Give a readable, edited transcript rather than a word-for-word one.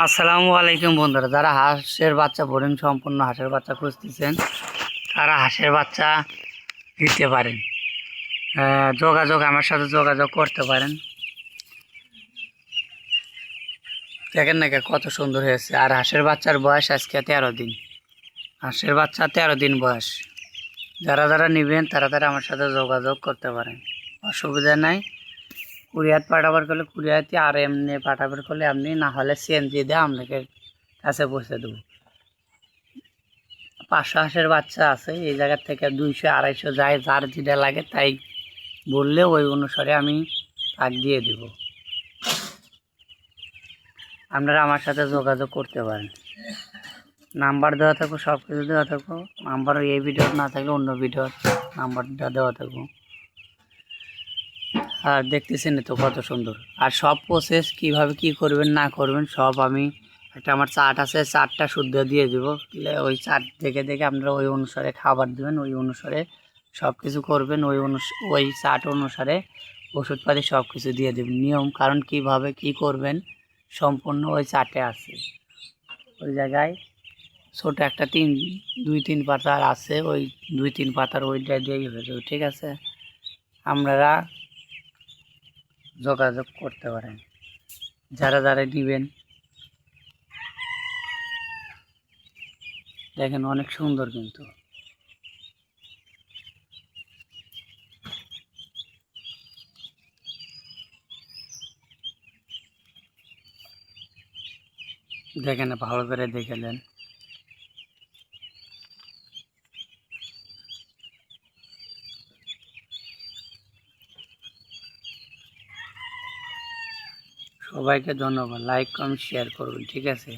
আসসালামু আলাইকুম বন্ধুরা, যারা হাঁসের বাচ্চা বোর্ডিং সম্পূর্ণ হাঁসের বাচ্চা খুঁজতেছেন তারা হাঁসের বাচ্চা দিতে পারেন। আমার সাথে যোগাযোগ করতে পারেন। দেখেন না কত সুন্দর হয়েছে। আর হাঁসের বাচ্চার বয়স আজকে 13 দিন। হাঁসের বাচ্চা 13 দিন বয়স। যারা যারা নেবেন তারা আমার সাথে যোগাযোগ করতে পারেন, অসুবিধা নাই। কুরিয়ার পাঠাবার করলে কুরিয়াতে, আর এমনি পাঠাবার করলে আপনি, না হলে সিএনজি দিয়ে আপনাকে কাছে পৌঁছে দেবো। 500 হাঁসের বাচ্চা আছে এই জায়গার থেকে, 200-250 যায়, যার যেটা লাগে তাই বললে ওই অনুসারে আমি তাক দিয়ে দেব। আপনারা আমার সাথে যোগাযোগ করতে পারেন। নাম্বার দেওয়া থাকবো, সব কিছু দেওয়া থাকবো। নাম্বার এই ভিডিও না থাকলে অন্য ভিডিওর নাম্বারটা দেওয়া থাকবো। আর দেখতেছেন তো কত সুন্দর। আর সব প্রসেস কীভাবে কী করবেন না করবেন সব আমি একটা, আমার চার্ট আছে, চার্টটা শুদ্ধ দিয়ে দেবো। ওই চার্ট দেখে দেখে আপনারা ওই অনুসারে খাবার দেবেন, ওই অনুসারে সব কিছু করবেন, ওই চার্ট অনুসারে ওষুধপাতি সব কিছু দিয়ে দেবেন। নিয়ম কারণ কিভাবে কি করবেন সম্পূর্ণ ওই চার্টে আছে। ওই জায়গায় ছোট একটা 2-3 পাতার আছে, ওই 2-3 পাতার ওইটা দিয়েই হয়ে যাবে। ঠিক আছে, আপনারা যোগাযোগ করতে পারেন যারা যারা নেবেন। দেখেন অনেক সুন্দর, কিন্তু দেখেন, ভালো করে দেখে নেন। সবাইকে ধন্যবাদ, লাইক কমেন্ট শেয়ার করবেন। ঠিক আছে।